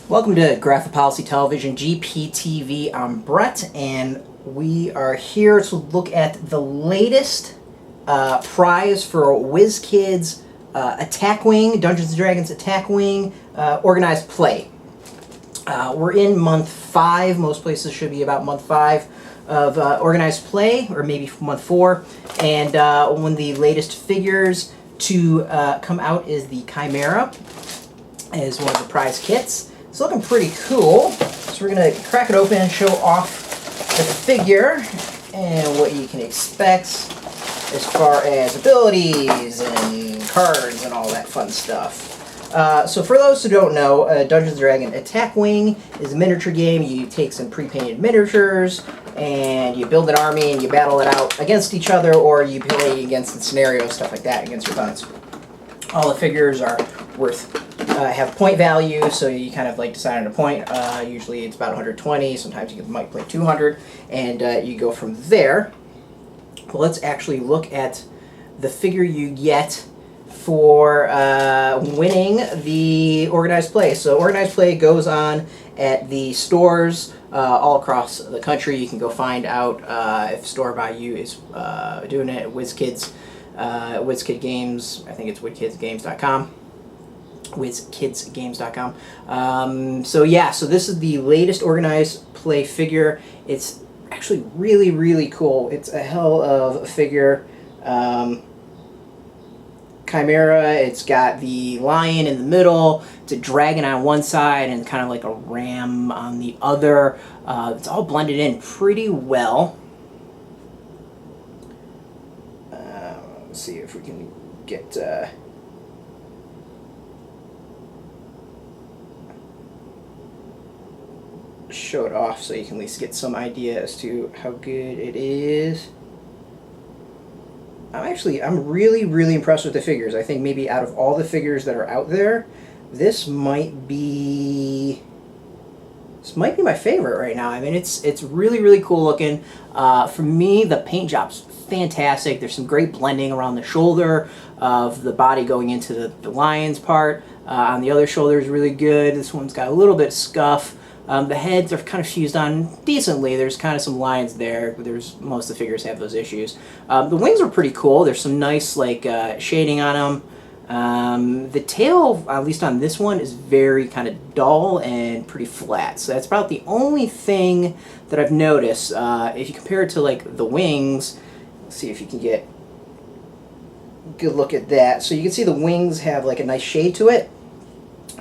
Welcome to Graphic Policy Television, GPTV. I'm Brett, and we are here to look at the latest prize for Wizkid's Attack Wing, Dungeons & Dragons Attack Wing organized play. We're in month 5. Most places should be about month 5 of organized play, or maybe month 4. And one of the latest figures to come out is the Chimera, as one of the prize kits. It's looking pretty cool. So we're going to crack it open and show off the figure and what you can expect as far as abilities and cards and all that fun stuff. So for those who don't know, Dungeons & Dragons Attack Wing is a miniature game. You take some pre-painted miniatures and you build an army and you battle it out against each other, or you play against the scenarios, stuff like that, against your opponents. All the figures are have point value, so you kind of like decide on a point. Usually it's about 120, sometimes you might play 200, and you go from there. Well, let's actually look at the figure you get for winning the organized play. So organized play goes on at the stores all across the country. You can go find out if Store By You is doing it at Wizkid's, Wizkid Games. I think it's wizkidsgames.com. wizkidsgames.com. So yeah, so this is the latest organized play figure. It's actually really, really cool. It's a hell of a figure. Chimera, it's got the lion in the middle, it's a dragon on one side, and kind of like a ram on the other. It's all blended in pretty well. Let's see if we can get... show it off so you can at least get some idea as to how good it is. I'm really, really impressed with the figures. I think maybe out of all the figures that are out there, this might be my favorite right now. I mean, it's really, really cool looking. For me, the paint job's fantastic. There's some great blending around the shoulder of the body going into the lion's part. On the other shoulder is really good. This one's got a little bit of scuff. The heads are kind of fused on decently. There's kind of some lines there. Most of the figures have those issues. The wings are pretty cool. There's some nice like shading on them. The tail, at least on this one, is very kind of dull and pretty flat. So that's about the only thing that I've noticed. If you compare it to like the wings, let's see if you can get a good look at that. So you can see the wings have like a nice shade to it,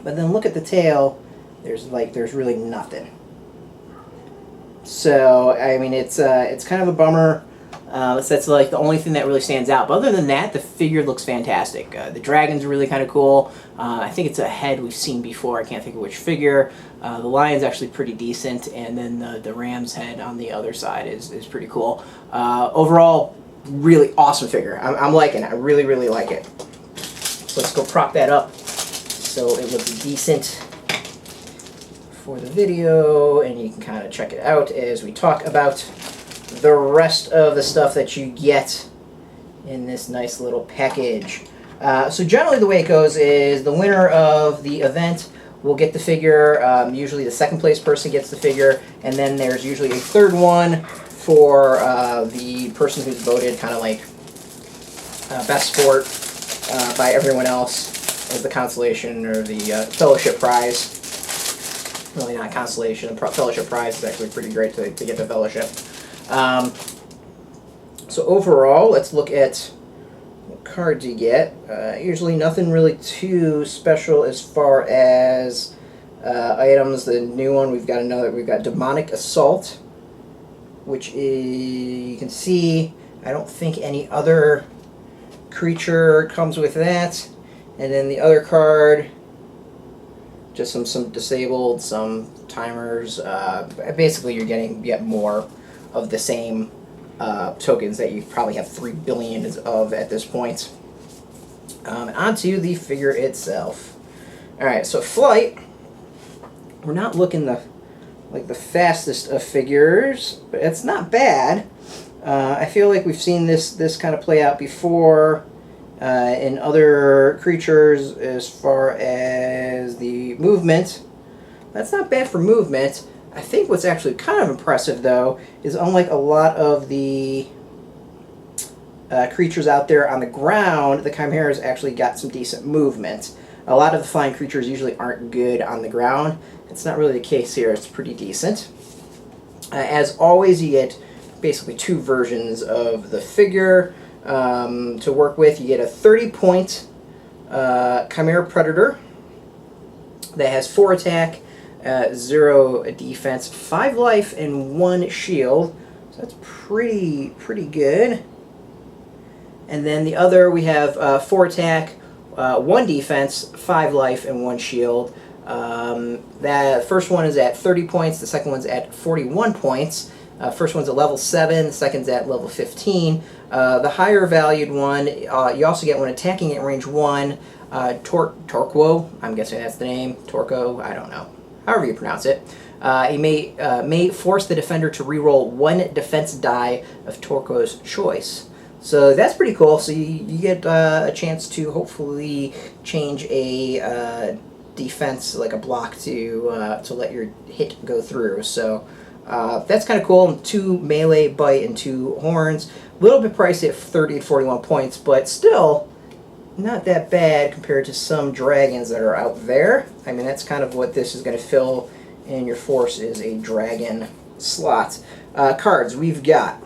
but then look at the tail. There's really nothing. So I mean, it's kind of a bummer. That's like the only thing that really stands out. But other than that, the figure looks fantastic. The dragon's really kind of cool. I think it's a head we've seen before. I can't think of which figure. The lion's actually pretty decent, and then the ram's head on the other side is pretty cool. Overall, really awesome figure. I'm liking it. I really, really like it. So let's go prop that up so it looks decent for the video, and you can kind of check it out as we talk about the rest of the stuff that you get in this nice little package. So generally the way it goes is the winner of the event will get the figure. Usually the second place person gets the figure, and then there's usually a third one for the person who's voted kind of like best sport by everyone else as the consolation or the fellowship prize. Really not consolation. The fellowship prize is actually pretty great to get the fellowship. So overall, let's look at what cards you get. Usually nothing really too special as far as items. The new one, we've got Demonic Assault, which is, you can see, I don't think any other creature comes with that. And then the other card, just some disabled, some timers. Basically, you're getting yet more of the same tokens that you probably have 3 billion of at this point. Onto the figure itself. All right, so flight. We're not looking like the fastest of figures, but it's not bad. I feel like we've seen this kind of play out before. In other creatures, as far as the movement, That's not bad for movement. I think what's actually kind of impressive, though, is unlike a lot of the creatures out there on the ground, the Chimera's actually got some decent movement. A lot of the flying creatures usually aren't good on the ground. It's not really the case here. It's pretty decent. As always, you get basically two versions of the figure to work with. You get a 30-point Chimera Predator that has 4 attack, 0 defense, 5 life, and 1 shield. So that's pretty good. And then the other, we have 4 attack, 1 defense, 5 life, and 1 shield. That first one is at 30 points, the second one's at 41 points. First one's at level 7, the second's at level 15. The higher valued one, you also get when attacking at range 1, Torquo, I'm guessing that's the name, Torco, I don't know, however you pronounce it. He may force the defender to reroll 1 defense die of Torco's choice. So that's pretty cool. So you get a chance to hopefully change a defense, like a block, to let your hit go through. So that's kind of cool. 2 melee, bite, and 2 horns. A little bit pricey at 30 and 41 points, but still not that bad compared to some dragons that are out there. I mean, that's kind of what this is going to fill in your force, is a dragon slot. Cards, we've got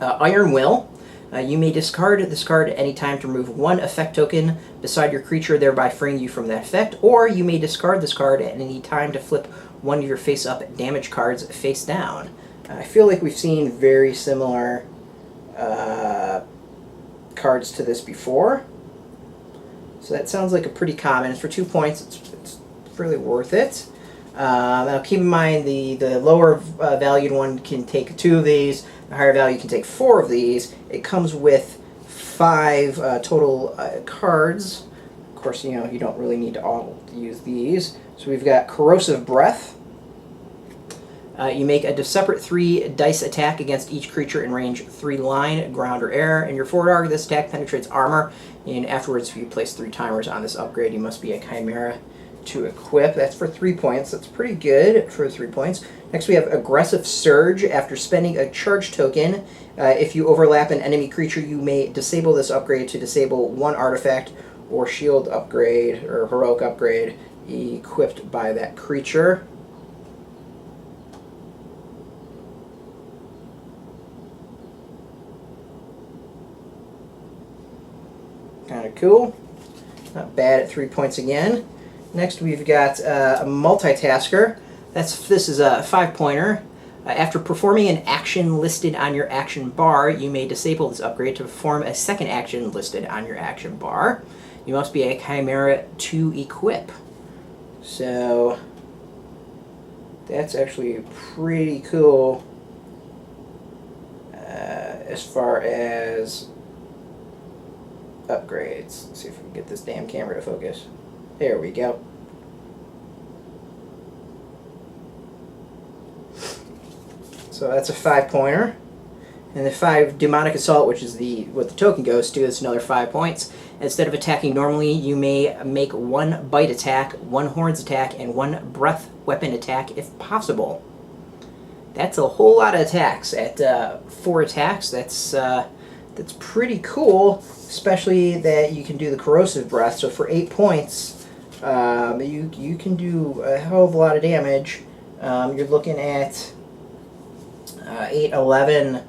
Iron Will. You may discard this card at any time to remove 1 effect token beside your creature, thereby freeing you from that effect, or you may discard this card at any time to flip 1 of your face-up damage cards face down. I feel like we've seen very similar cards to this before, so that sounds like a pretty common. It's for 2 points. It's really worth it. Now keep in mind the lower valued one can take 2 of these. The higher value can take 4 of these. It comes with 5 total cards. Of course, you know, you don't really need to all use these. So we've got Corrosive Breath. You make a separate 3 dice attack against each creature in range 3 line, ground, or air. And your forward arc, this attack penetrates armor. And afterwards, if you place 3 timers on this upgrade, you must be a Chimera to equip. That's for 3 points. That's pretty good for 3 points. Next we have Aggressive Surge. After spending a charge token, if you overlap an enemy creature, you may disable this upgrade to disable 1 artifact or shield upgrade or heroic upgrade equipped by that creature. Kind of cool. Not bad at 3 points again. Next we've got a Multitasker. This is a 5-pointer. After performing an action listed on your action bar, you may disable this upgrade to perform a second action listed on your action bar. You must be a Chimera to equip. So that's actually pretty cool as far as upgrades. Let's see if we can get this damn camera to focus. There we go. So that's a 5-pointer. And the 5 Demonic Assault, which is what the token goes to, is another 5 points. Instead of attacking normally, you may make 1 bite attack, 1 horns attack, and 1 breath weapon attack if possible. That's a whole lot of attacks. At 4 attacks, that's pretty cool, especially that you can do the Corrosive Breath. So for 8 points, you can do a hell of a lot of damage. You're looking at 8, 11,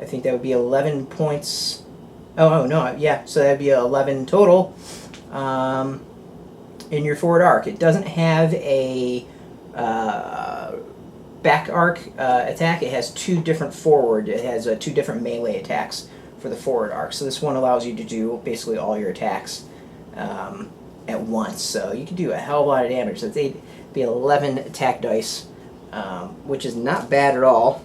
I think that would be 11 points. Oh no, yeah, so that would be 11 total in your forward arc. It doesn't have a back arc attack. It has 2 different forward. It has 2 different melee attacks for the forward arc. So this one allows you to do basically all your attacks at once. So you can do a hell of a lot of damage. So it's be 11 attack dice, which is not bad at all.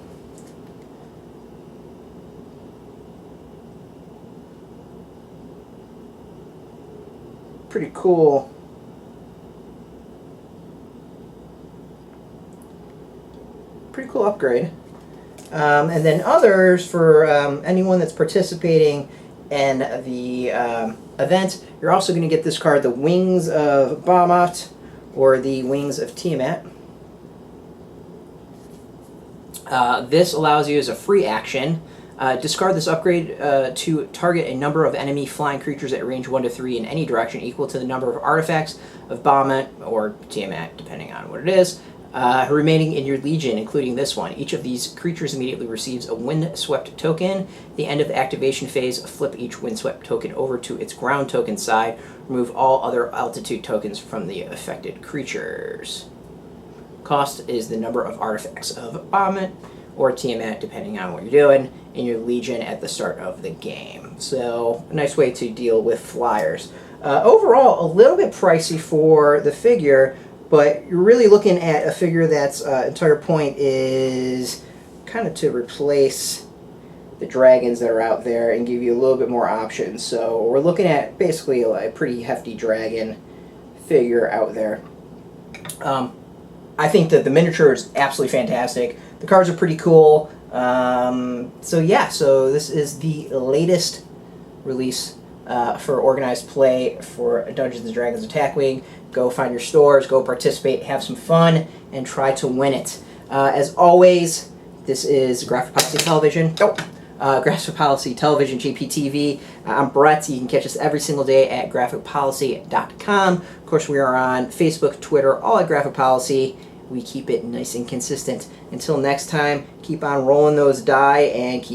Pretty cool. Pretty cool upgrade. And then others for anyone that's participating in the event, you're also going to get this card, the Wings of Bahamut, or the Wings of Tiamat. This allows you as a free action. Discard this upgrade to target a number of enemy flying creatures at range 1 to 3 in any direction equal to the number of artifacts of Bahamut or Tiamat, depending on what it is, remaining in your Legion, including this one. Each of these creatures immediately receives a Windswept token. At the end of the activation phase, flip each Windswept token over to its ground token side. Remove all other altitude tokens from the affected creatures. Cost is the number of artifacts of Bahamut or Tiamat, depending on what you're doing, in your Legion at the start of the game. So, a nice way to deal with flyers. Overall, a little bit pricey for the figure, but you're really looking at a figure that's entire point is kind of to replace the dragons that are out there and give you a little bit more options. So we're looking at basically a pretty hefty dragon figure out there. I think that the miniature is absolutely fantastic. The cards are pretty cool. So yeah, so this is the latest release for organized play for Dungeons & Dragons Attack Wing. Go find your stores, go participate, have some fun, and try to win it. As always, this is Graphic Policy Television. Graphic Policy Television, GPTV. I'm Brett. You can catch us every single day at graphicpolicy.com. Of course, we are on Facebook, Twitter, all at Graphic Policy. We keep it nice and consistent. Until next time, keep on rolling those die and keep